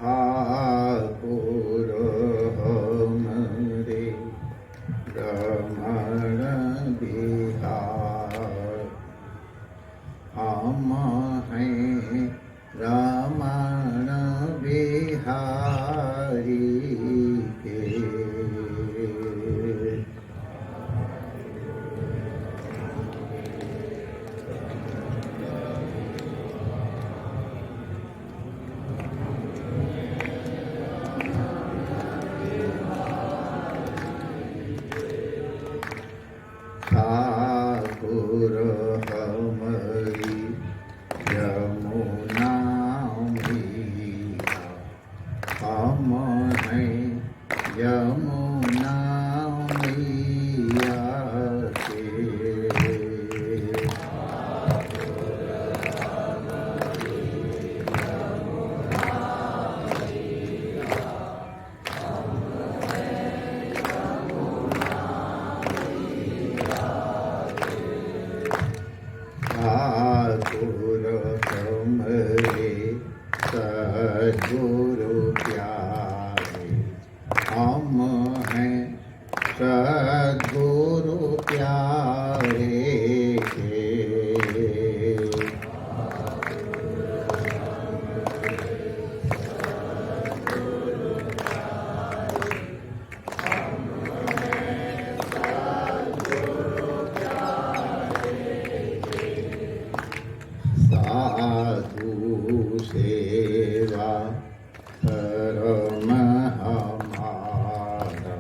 ठाकुर हमरे रमण बिहार, हम हैं रमण बिहारी के। ठाकुर हमारी यमुना मैया, हम हैं यमुना मैया के। ठाकुर हमरे सद्गुरु प्यारे, हम हैं सद्गुरु प्यारे के। साधु सेवा धर्म हमारा,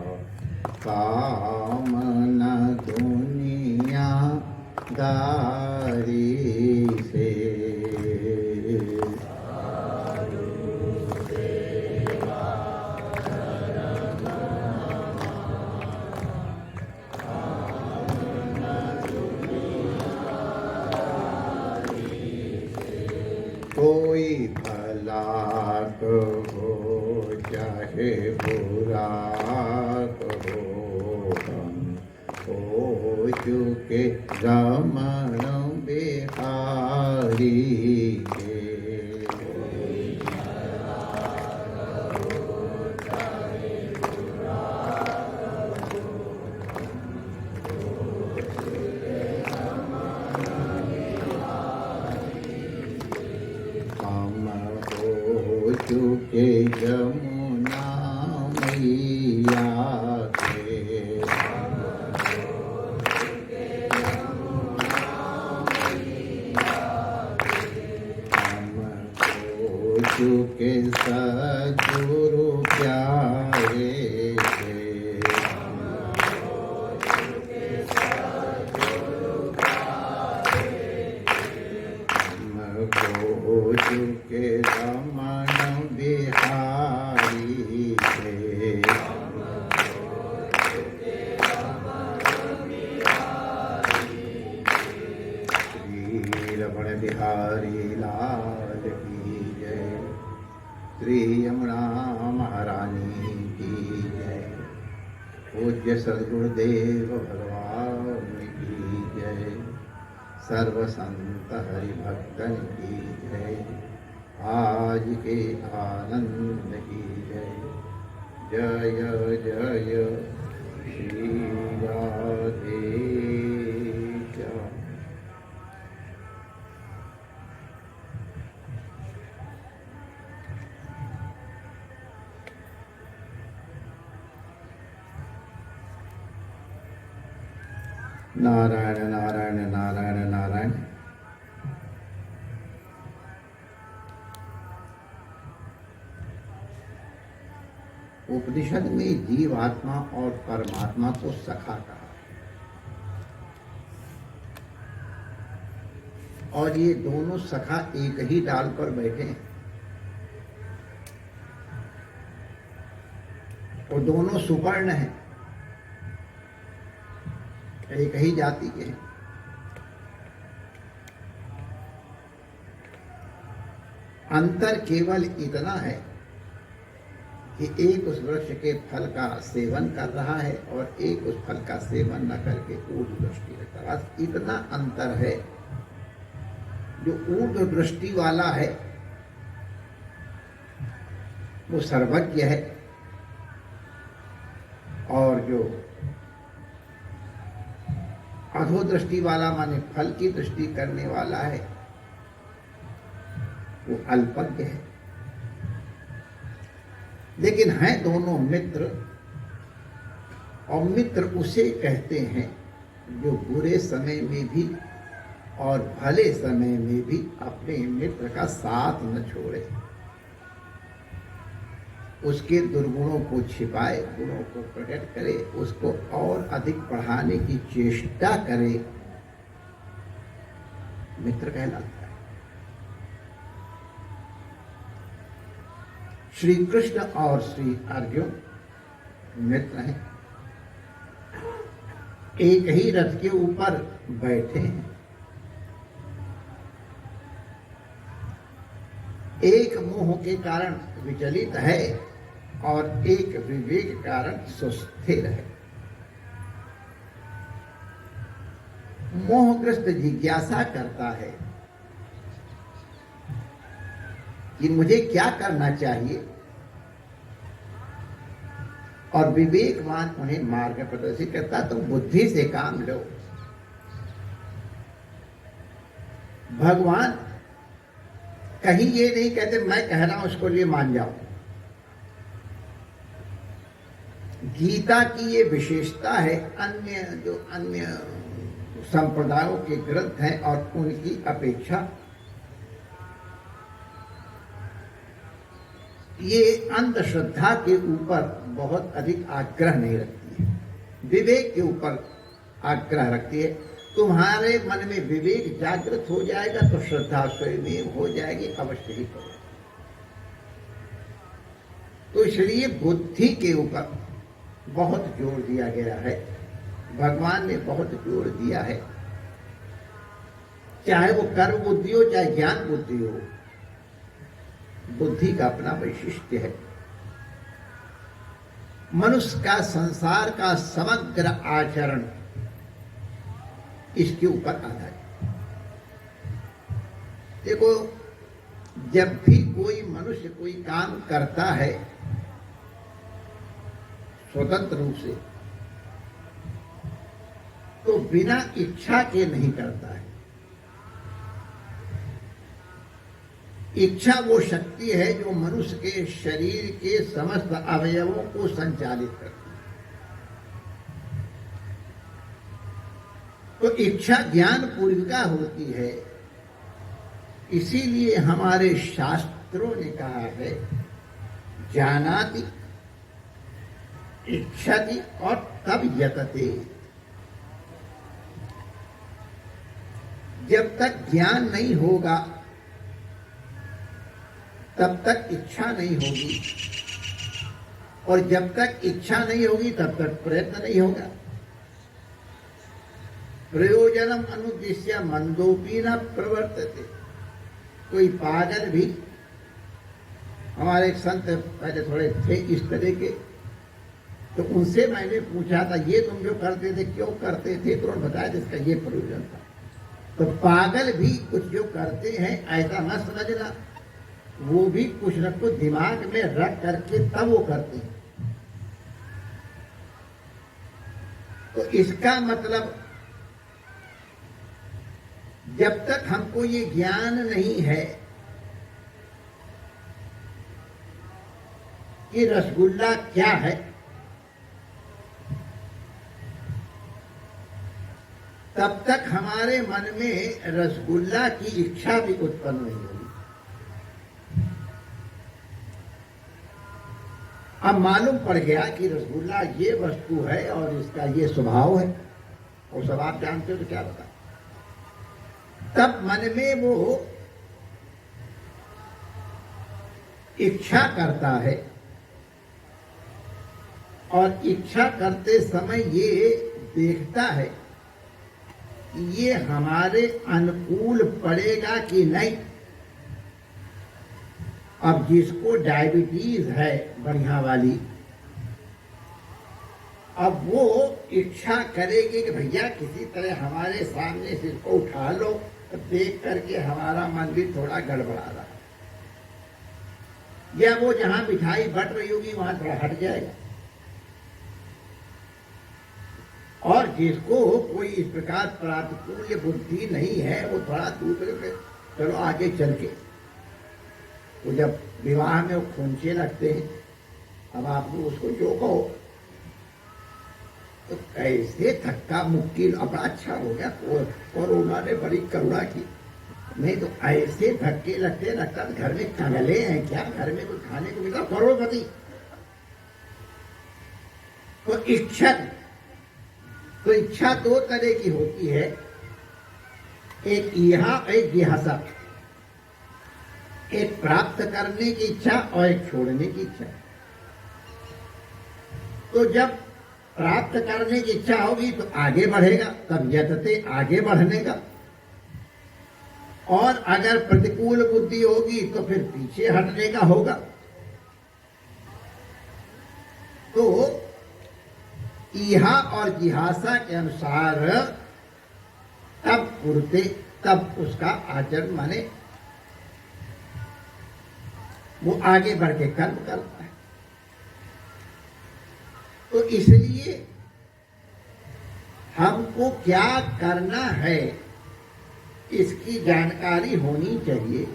काम न दुनिया दारी से। कोई भला कहो चाहे बुरा कहो, हम हो चुके रमण बिहारी के। हम हो चुके यमुना मैया के। हम हो चुके सद्गुरु प्यारे के। हो चुके रमण बिहारी के। श्री रमण बिहारी लाल की जय, श्री यमुना महारानी की जय, पूज्य सद्गुरुदेव भगवान की जय, सर्व संत हरिभक्तन की जय, आज के आनंद की जय। जय जय श्री राधे। नारायण नारायण नारायण नारायण। उपनिषद में जीवात्मा और परमात्मा को सखा कहा, और ये दोनों सखा एक ही डाल पर बैठे हैं, और दोनों सुपर्ण हैं, एक ही जाति के हैं। अंतर केवल इतना है कि एक उस वृक्ष के फल का सेवन कर रहा है और एक उस फल का सेवन न करके ऊर्ध्व दृष्टि रखता है। बस इतना अंतर है। जो ऊर्ध्व दृष्टि वाला है वो सर्वज्ञ है, और जो अधोदृष्टि वाला माने फल की दृष्टि करने वाला है वो अल्पज्ञ है। लेकिन हैं दोनों मित्र, और मित्र उसे कहते हैं जो बुरे समय में भी और भले समय में भी अपने मित्र का साथ न छोड़े, उसके दुर्गुणों को छिपाए, गुणों को प्रकट करे, उसको और अधिक बढ़ाने की चेष्टा करे, मित्र कहलाता है। श्री कृष्ण और श्री अर्जुन मित्र हैं, एक ही रथ के ऊपर बैठे हैं, एक मोह के कारण विचलित है और एक विवेक कारण सुस्थिर है। मोहग्रस्त जिज्ञासा करता है कि मुझे क्या करना चाहिए, और विवेकवान उन्हें मार्ग प्रदर्शित करता, तो बुद्धि से काम लो। भगवान कहीं ये नहीं कहते मैं कह रहा हूं उसको लिए मान जाओ। गीता की ये विशेषता है, अन्य संप्रदायों के ग्रंथ हैं और उनकी अपेक्षा ये अंधश्रद्धा के ऊपर बहुत अधिक आग्रह नहीं रखती है, विवेक के ऊपर आग्रह रखती है। तुम्हारे मन में विवेक जागृत हो जाएगा तो श्रद्धा स्वयं हो जाएगी, अवश्य ही करो। तो इसलिए बुद्धि के ऊपर बहुत जोर दिया गया है, भगवान ने बहुत जोर दिया है, चाहे वो कर्म बुद्धि हो चाहे ज्ञान बुद्धि हो, बुद्धि का अपना वैशिष्ट्य है। मनुष्य का संसार का समग्र आचरण इसके ऊपर आधारित। देखो, जब भी कोई मनुष्य कोई काम करता है स्वतंत्र रूप से, तो बिना इच्छा के नहीं करता है। इच्छा वो शक्ति है जो मनुष्य के शरीर के समस्त अवयवों को संचालित करती है। तो इच्छा ज्ञान पूर्विका होती है, इसीलिए हमारे शास्त्रों ने कहा है जानाति इच्छति और तब यतते। जब तक ज्ञान नहीं होगा तब तक इच्छा नहीं होगी, और जब तक इच्छा नहीं होगी तब तक प्रयत्न नहीं होगा। प्रयोजनम अनुद्देश्य मंदोपी न प्रवर्तते। कोई पागल भी, हमारे एक संत पहले थोड़े थे इस तरह के, तो उनसे मैंने पूछा था ये तुम जो करते थे क्यों करते थे, तो उन्होंने बताया इसका ये प्रयोजन था। तो पागल भी कुछ जो करते हैं ऐसा न समझना, वो भी कुछ न कुछ दिमाग में रख करके तब वो करते हैं। तो इसका मतलब जब तक हमको ये ज्ञान नहीं है कि रसगुल्ला क्या है, तब तक हमारे मन में रसगुल्ला की इच्छा भी उत्पन्न नहीं होगी। अब मालूम पड़ गया कि रसगुल्ला ये वस्तु है और इसका ये स्वभाव है, और सब आप जानते हो तो क्या बता, तब मन में वो इच्छा करता है, और इच्छा करते समय ये देखता है कि ये हमारे अनुकूल पड़ेगा कि नहीं। अब जिसको डायबिटीज है बढ़िया वाली, अब वो इच्छा करेगी कि भैया किसी तरह हमारे सामने से इसको उठा लो, तो देख करके हमारा मन भी थोड़ा गड़बड़ा रहा है। या वो जहां मिठाई बट रही होगी वहां थोड़ा हट जाएगा। और जिसको कोई इस प्रकार प्रातिकूल्य बुद्धि नहीं है वो थोड़ा दूसरे पे चलो आगे चल के, तो जब विवाह में वो खूंचे लगते हैं, अब आप उसको जो कहो तो कैसे धक्का मुक्की, अब अच्छा हो गया और उन्होंने बड़ी करुणा की, नहीं तो ऐसे धक्के लगते लगता घर में कंगले हैं क्या, घर में कुछ खाने को मिला करोड़पति। तो इच्छा दो तरह की होती है, एक इहा एक जिहासा, एक प्राप्त करने की इच्छा और एक छोड़ने की इच्छा। तो जब प्राप्त करने की इच्छा होगी तो आगे बढ़ेगा, तब यतते आगे बढ़ने का, और अगर प्रतिकूल बुद्धि होगी तो फिर पीछे हटने का होगा। तो इहा और जिहासा के अनुसार तब पूर्ते, तब उसका आचरण माने वो आगे बढ़ के कर्म करता है। तो इसलिए हमको क्या करना है इसकी जानकारी होनी चाहिए,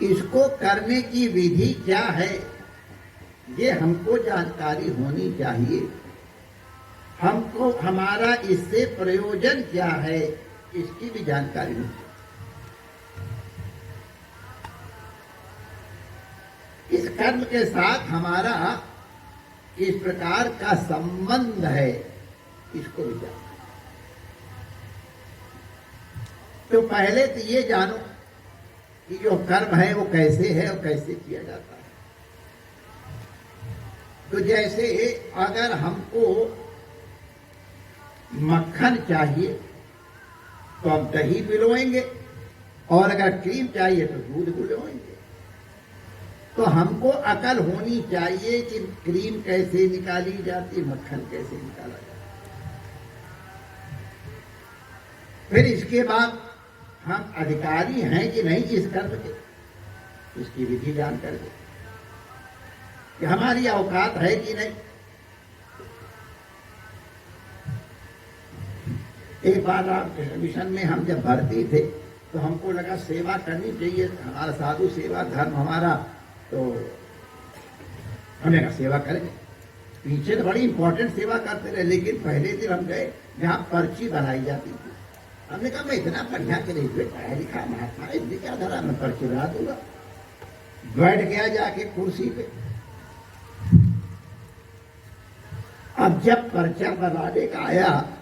इसको करने की विधि क्या है ये हमको जानकारी होनी चाहिए, हमको हमारा इससे प्रयोजन क्या है इसकी भी जानकारी होनी चाहिए। इस कर्म के साथ हमारा किस प्रकार का संबंध है इसको भी जानना। तो पहले तो ये जानो कि जो कर्म है वो कैसे है और कैसे किया जाता है। तो जैसे अगर हमको मक्खन चाहिए तो हम दही पिलोएंगे, और अगर क्रीम चाहिए तो दूध पिलोएंगे। तो हमको अकल होनी चाहिए कि क्रीम कैसे निकाली जाती, मक्खन कैसे निकाला जाता। फिर इसके बाद हम अधिकारी हैं कि नहीं इस कर्म के, इसकी विधि जान करके कि हमारी औकात है कि नहीं। एक बार रामकृष्ण मिशन में हम जब भर्ती थे तो हमको लगा सेवा करनी चाहिए, हमारा साधु सेवा धर्म हमारा, तो हमने कहा सेवा करेंगे। पीछे तो बड़ी इंपॉर्टेंट सेवा करते रहे, लेकिन पहले दिन हम गए जहाँ पर्ची बनाई जाती थी। हमने कहा मैं इतना बढ़िया ग्रेजुएट पढ़ा लिखा महात्मा, इसलिए क्या धरा, मैं पर्ची बना दूंगा। बैठ गया जाके कुर्सी पे। अब जब पर्चा बनाने का आया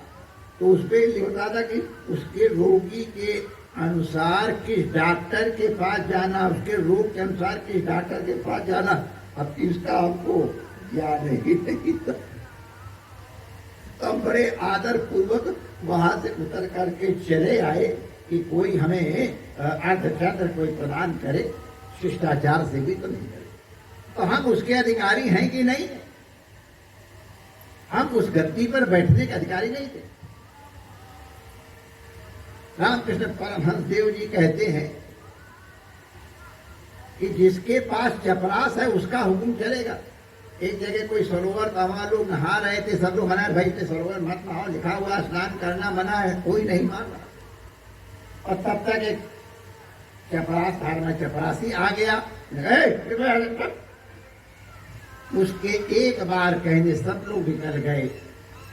तो उसपे लिखा था कि उसके रोगी के अनुसार किस डॉक्टर के पास जाना, उसके रोग के अनुसार किस डॉक्टर के पास जाना। अब इसका हमको याद ही नहीं था। तब बड़े आदर पूर्वक वहां से उतर करके चले आए कि कोई हमें अर्धचंद्र कोई प्रदान करे, शिष्टाचार से भी तो नहीं करे। तो हम उसके अधिकारी हैं कि नहीं? हम उस गद्दी पर बैठने के अधिकारी नहीं थे। रामकृष्ण परमहंस देव जी कहते हैं कि जिसके पास चपरास है उसका हुक्म चलेगा। एक जगह कोई सरोवर था, वहां लोग नहा रहे थे, सब लोग मना भाई सरोवर मत नहाओ, लिखा हुआ स्नान करना मना है, कोई नहीं मान रहा। और तब तक एक चपरास धारणा चपरासी आ गया, उसके एक बार कहने सब लोग निकल गए।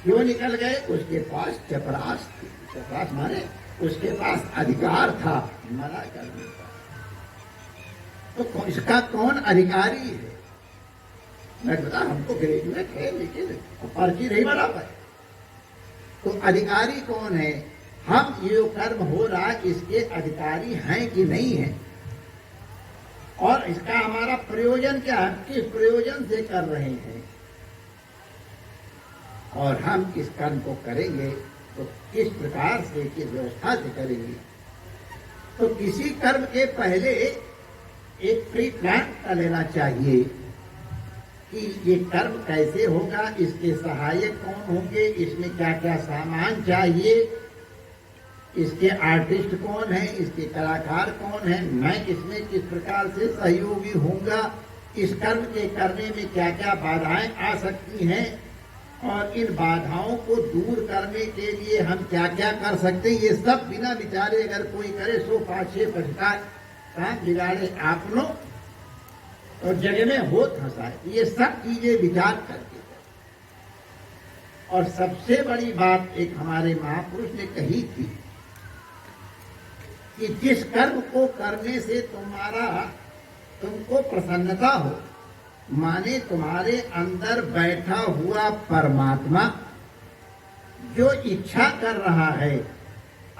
क्यों निकल गए? उसके पास चपरास थी। चपरास माने उसके पास अधिकार था मना करने का। तो इसका कौन अधिकारी है? मैं बता, हमको ग्रेजुएट है लेकिन पर्ची नहीं बना पाए। तो अधिकारी कौन है? हम ये कर्म हो रहा है इसके अधिकारी हैं कि नहीं है, और इसका हमारा प्रयोजन क्या है, किस प्रयोजन से कर रहे हैं, और हम इस कर्म को करेंगे तो किस प्रकार से, किस व्यवस्था से करेंगे। तो किसी कर्म के पहले एक प्री प्लान कर लेना चाहिए कि ये कर्म कैसे होगा, इसके सहायक कौन होंगे, इसमें क्या क्या सामान चाहिए, इसके आर्टिस्ट कौन है, इसके कलाकार कौन है, मैं इसमें किस प्रकार से सहयोगी होऊंगा, इस कर्म के करने में क्या क्या बाधाएं आ सकती हैं और इन बाधाओं को दूर करने के लिए हम क्या क्या कर सकते हैं, ये सब बिना विचारे अगर कोई करे सो पाछे पछताए, काम बिगाड़े आप लोग और जगह में होत हंसाए, ये सब चीजें विचार करके। और सबसे बड़ी बात एक हमारे महापुरुष ने कही थी कि जिस कर्म को करने से तुमको प्रसन्नता हो, माने तुम्हारे अंदर बैठा हुआ परमात्मा जो इच्छा कर रहा है,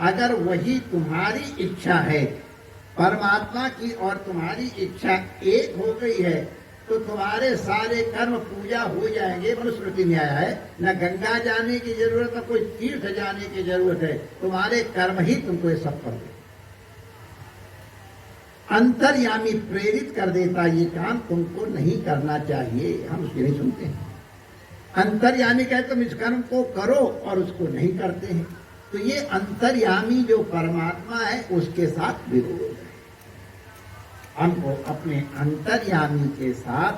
अगर वही तुम्हारी इच्छा है, परमात्मा की और तुम्हारी इच्छा एक हो गई है, तो तुम्हारे सारे कर्म पूजा हो जाएंगे। मनुस्मृति में आया है, न गंगा जाने की जरूरत, न कोई तीर्थ जाने की जरूरत है, तुम्हारे कर्म ही तुमको ये सब कर दे। अंतर्यामी प्रेरित कर देता, ये काम तुमको नहीं करना चाहिए, हम उसकी नहीं सुनते हैं। अंतर्यामी कहते तुम इस कर्म को करो और उसको नहीं करते हैं, तो ये अंतर्यामी जो परमात्मा है उसके साथ विरोध है। हमको अपने अंतर्यामी के साथ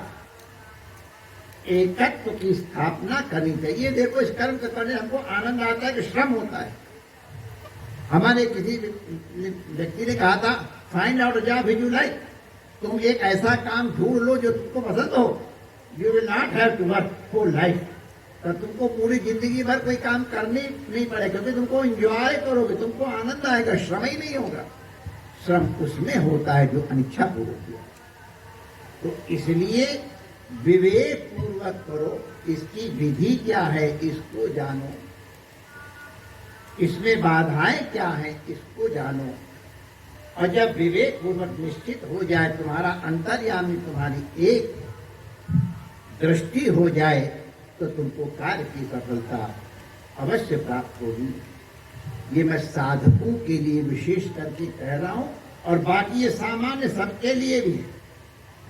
एकत्व की स्थापना करनी चाहिए। देखो इस कर्म के करने हमको आनंद आता है कि श्रम होता है। हमारे किसी व्यक्ति ने कहा था, find out job you like, तुम एक ऐसा काम ढूंढ लो जो तुमको पसंद हो, you will not have to work for life, तो तुमको पूरी जिंदगी भर कोई काम करनी नहीं पड़ेगा, क्योंकि तुमको एंजॉय करोगे, तुमको आनंद आएगा, श्रम ही नहीं होगा। श्रम उसमें होता है जो अनिच्छा पूर्वक किया। तो इसलिए विवेक पूर्वक करो, इसकी विधि क्या है इसको जानो, इसमें बाधाएं क्या हैं इसको जानो, और जब विवेक पूर्वक निश्चित हो जाए, तुम्हारा अंतर्यामी तुम्हारी एक दृष्टि हो जाए, तो तुमको कार्य की सफलता अवश्य प्राप्त होगी। ये मैं साधकों के लिए विशेष करके कह रहा हूं, और बाकी ये सामान्य सबके लिए भी है,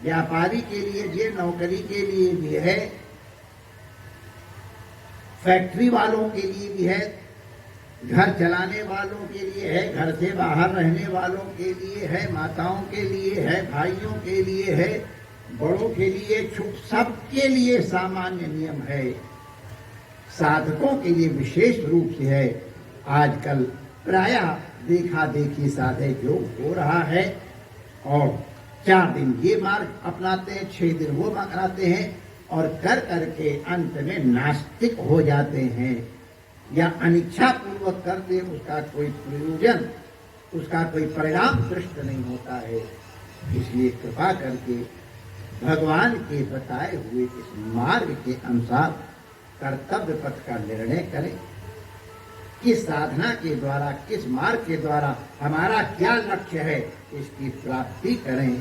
व्यापारी के लिए भी है, नौकरी के लिए भी है, फैक्ट्री वालों के लिए भी है, घर चलाने वालों के लिए है, घर से बाहर रहने वालों के लिए है, माताओं के लिए है, भाइयों के लिए है, बड़ों के लिए, सबके लिए सामान्य नियम है। साधकों के लिए विशेष रूप से है। आजकल प्रायः देखा देखी साधे जो हो रहा है, और 4 दिन ये मार्ग अपनाते हैं, 6 दिन वो अपनाते हैं, और कर करके अंत में नास्तिक हो जाते हैं, या अनिच्छा पूर्वक करते हैं, उसका कोई प्रयोजन, उसका कोई परिणाम दृष्ट नहीं होता है। इसलिए कृपा करके भगवान के बताए हुए इस मार्ग के अनुसार कर्तव्य पथ का निर्णय करें, किस साधना के द्वारा, किस मार्ग के द्वारा हमारा क्या लक्ष्य है, इसकी प्राप्ति करें।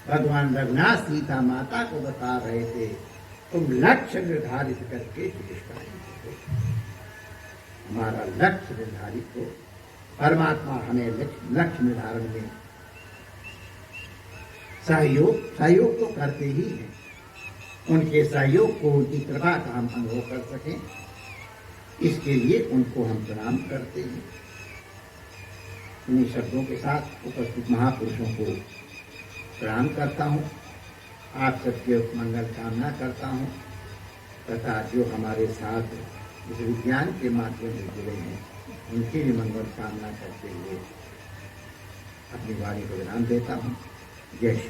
भगवान रघुनाथ सीता माता को बता रहे थे, तुम लक्ष्य निर्धारित करके चेष्टा करो। हमारा लक्ष्य निर्धारित हो, परमात्मा हमें लक्ष्य निर्धारण में सहयोग तो करते ही हैं, उनके सहयोग को, उनकी कृपा का हम अनुभव कर सकें, इसके लिए उनको हम प्रणाम करते हैं। इन्हीं शब्दों के साथ उपस्थित महापुरुषों को प्रणाम करता हूँ, आप सबके मंगल कामना करता हूँ, तथा जो हमारे साथ इस विज्ञान के माध्यम से जुड़े हैं, उनकी भी मंगल कामना करते हुए अपनी वाणी को विराम देता हूँ। जय श्री